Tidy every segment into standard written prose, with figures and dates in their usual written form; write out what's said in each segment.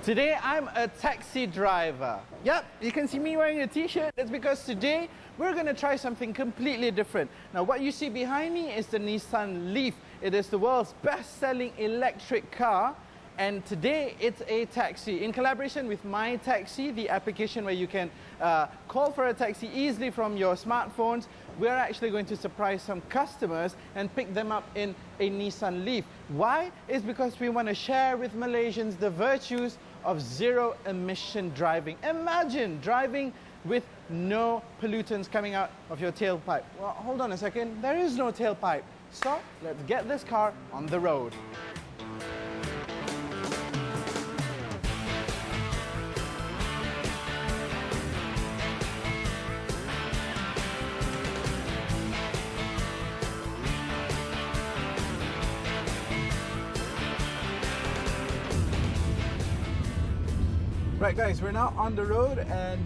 Today I'm a taxi driver. Yep, you can see me wearing a t-shirt. That's because today we're going to try something completely different. Now what you see behind me is the Nissan Leaf. It is the world's best-selling electric car. And today it's a taxi in collaboration with MyTeksi, the application where you can call for a taxi easily from your smartphones. We're actually going to surprise some customers and pick them up in a Nissan Leaf. Why? It's because we want to share with Malaysians the virtues of zero-emission driving. Imagine driving with no pollutants coming out of your tailpipe. Well, hold on a second. There is no tailpipe. So let's get this car on the road. Right guys, we're now on the road and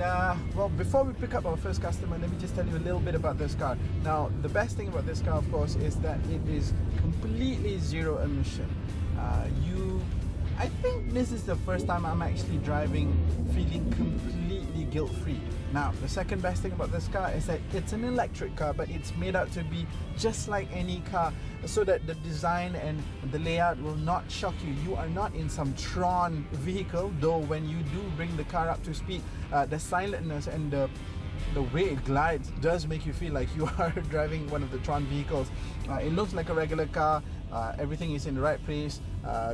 well, before we pick up our first customer, let me just tell you a little bit about this car. Now, the best thing about this car, of course, is that it is completely zero emission. I think this is the first time I'm actually driving feeling completely guilt-free. Now, the second best thing about this car is that it's an electric car, but it's made out to be just like any car, so that the design and the layout will not shock you. You are not in some Tron vehicle, though when you do bring the car up to speed, the silentness and the way it glides does make you feel like you are driving one of the Tron vehicles. It looks like a regular car. Everything is in the right place.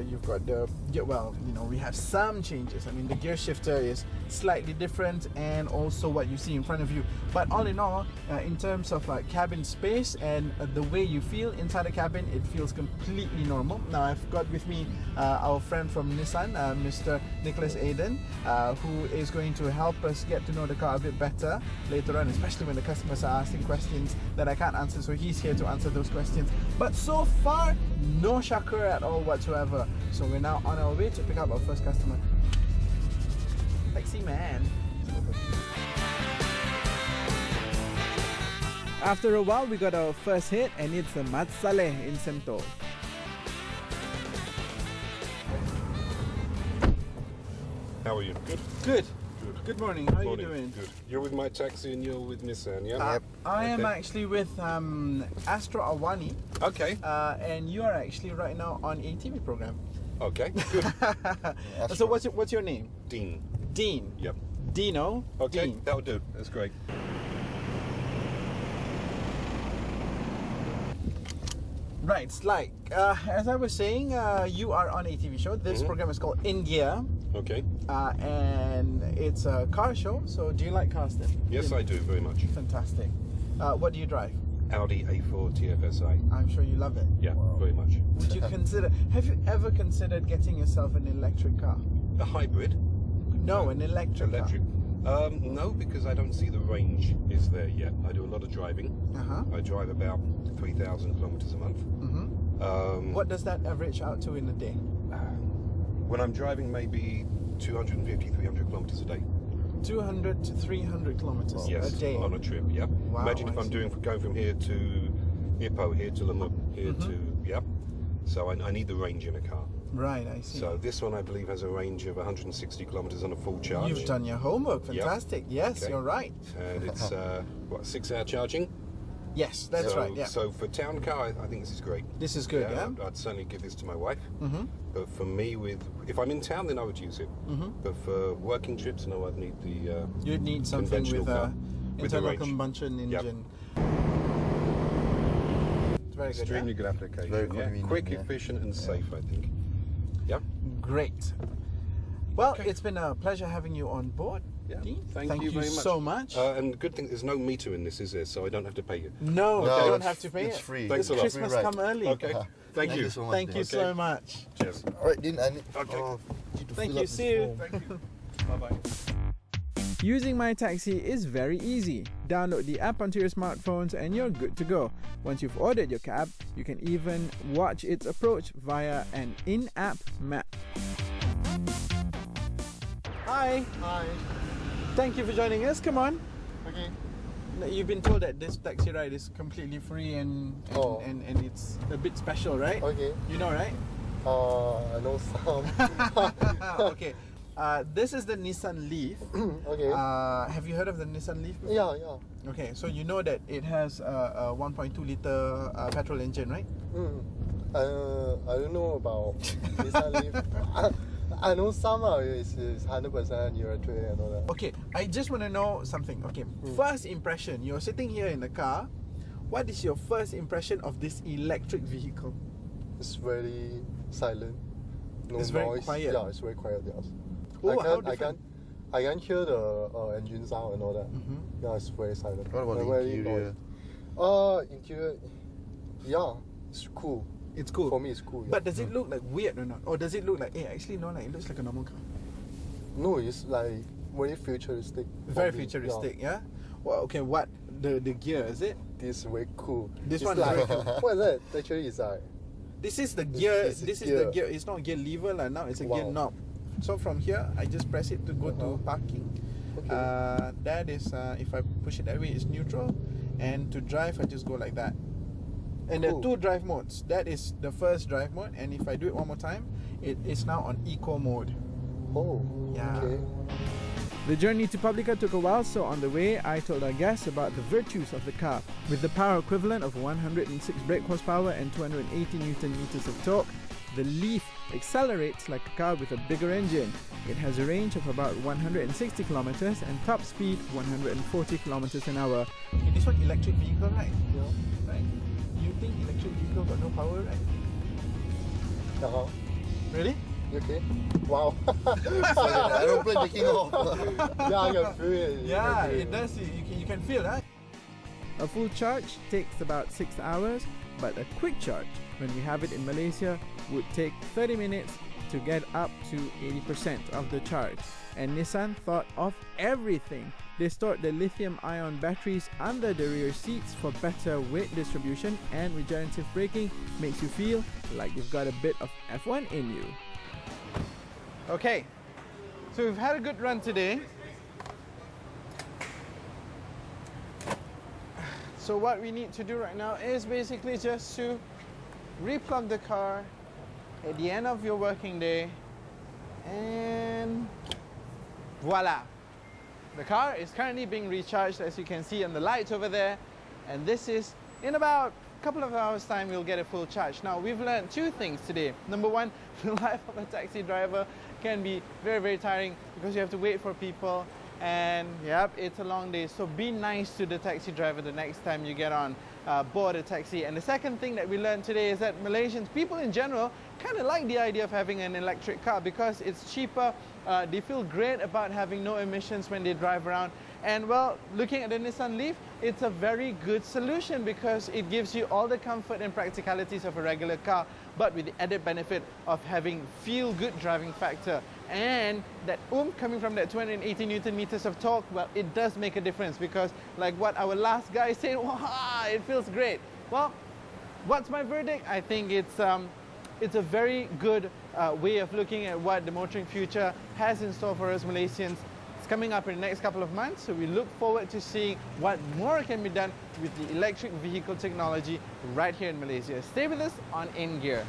You've got the, well, you know, we have some changes. I mean, the gear shifter is slightly different, and also what you see in front of you. But all in all, in terms of cabin space and the way you feel inside the cabin, it feels completely normal. Now, I've got with me our friend from Nissan, Mr. Nicholas Aiden, who is going to help us get to know the car a bit better later on, especially when the customers are asking questions that I can't answer. So he's here to answer those questions. But so far, no shakur at all whatsoever. So we're now on our way to pick up our first customer. Taxi man. After a while, we got our first hit, and it's a Mat Saleh in Sentul. How are you? Good? Good. Good morning. How are you doing? Good. You're with MyTeksi and you're with Nissan, yeah? Yep. I am actually with Astro Awani. Okay. And you are actually right now on a TV program. Okay, good. So what's your name? Dean. Dean. Yep. Dino. Okay, Dean. that'll do. That's great. Right, it's like, as I was saying, you are on a TV show. This program is called India. Okay. And it's a car show. So do you like cars then? Yes, I do, very much. Fantastic. What do you drive? Audi A4 TFSI. I'm sure you love it. Yeah, very much. Would you consider, have you ever considered getting yourself an electric car? A hybrid? No, an electric car. No, because I don't see the range is there yet. I do a lot of driving. I drive about 3,000 kilometers a month. What does that average out to in a day? When I'm driving, maybe 250, 300 kilometers a day. 200 to 300 kilometers a day? On a trip, yeah. Wow, imagine if I'm going from here to Ipoh, here to Lamuk, here to, yeah. So I need the range in a car. Right, I see. So this one, I believe, has a range of 160 kilometers on a full charge. You've done your homework. Fantastic. Yep. Yes, okay. You're right. And it's, what, 6-hour charging? Yes, that's right. Yeah. So for town car, I think this is great. This is good, yeah? I'd certainly give this to my wife. But for me, if I'm in town, then I would use it. But for working trips, no, I'd need the you'd need something with internal combustion engine. It's very good. Extremely good application. Very convenient, quick, efficient, and safe, I think. Yeah. Great. Well, it's been a pleasure having you on board. Yeah. Dean. Thank you very much. So much. And the good thing, there's no meter in this, is there? So I don't have to pay you. No, you don't have to pay it's free. Thanks a lot. Christmas come early. Okay. Thank you. So much, Thank you so much. Cheers. All right, Dean. I need, Thank you. See you. Thank you. Bye-bye. Using MyTeksi is very easy. Download the app onto your smartphones and you're good to go. Once you've ordered your cab, you can even watch its approach via an in-app map. Hi. Hi. Thank you for joining us. Come on. Okay. You've been told that this taxi ride is completely free and it's a bit special, right? Okay. You know, right? I know some. Okay. This is the Nissan Leaf. Okay. Have you heard of the Nissan Leaf before? Yeah. Okay, so you know that it has a 1.2 liter petrol engine, right? I don't know about Nissan Leaf. I know some is 100% electric and all that. Okay, I just want to know something. Okay, first impression. You're sitting here in the car. What is your first impression of this electric vehicle? It's very silent. No It's noise. very quiet. Yeah, it's very quiet. Yes. Oh, how I different? can hear the engine sound and all that. Yeah, it's very silent. What about the very interior? Interior. Yeah, it's cool. It's cool. For me, it's cool. Yeah. But does it look like weird or not? Or does it look like, actually no, like it looks like a normal car? No, it's like very futuristic. Very for me. futuristic, yeah? Well, okay, what? The gear, is it? This is very cool. This it's one is like, very cool. what is that? Actually, it's like This is the gear. this is This is gear. the gear. It's not gear lever lah. Now it's a gear Wow. knob. So from here, I just press it to go to parking. Okay. That is, if I push it that way, it's neutral. And to drive, I just go like that. And there are Cool. 2 drive modes. That is the first drive mode. And if I do it one more time, it is now on eco mode. Oh, Yeah. okay. The journey to Publica took a while, so on the way, I told our guests about the virtues of the car. With the power equivalent of 106 brake horsepower and 280 Newton meters of torque, the Leaf accelerates like a car with a bigger engine. It has a range of about 160 kilometers and top speed 140 kilometers an hour. Okay, this one electric vehicle, right? Yeah. Right. You think electric vehicle got no power, right? Uh-huh. Really? You okay? Wow. Aeroplane taking off. Yeah, I can feel it. Yeah, Okay. it does. You can feel that. A full charge takes about 6 hours, but a quick charge, when we have it in Malaysia, would take 30 minutes to get up to 80% of the charge. And Nissan thought of everything. They stored the lithium-ion batteries under the rear seats for better weight distribution, and regenerative braking makes you feel like you've got a bit of F1 in you. Okay, so we've had a good run today. So what we need to do right now is basically just to replug the car at the end of your working day, and voila! The car is currently being recharged, as you can see on the lights over there, and this is in about a couple of hours time we'll get a full charge. Now we've learned 2 things today. Number 1, the life of a taxi driver can be very, very tiring because you have to wait for people, and yep, it's a long day. So be nice to the taxi driver the next time you get on board a taxi. And the second thing that we learned today is that Malaysians, people in general, kind of like the idea of having an electric car because it's cheaper. They feel great about having no emissions when they drive around. And well, looking at the Nissan Leaf, it's a very good solution because it gives you all the comfort and practicalities of a regular car, but with the added benefit of having feel-good driving factor. And that coming from that 280 Newton meters of torque, well, it does make a difference because like what our last guy said, wow, it feels great. Well, what's my verdict? I think it's a very good way of looking at what the motoring future has in store for us Malaysians. It's coming up in the next couple of months, so we look forward to seeing what more can be done with the electric vehicle technology right here in Malaysia. Stay with us on In Gear.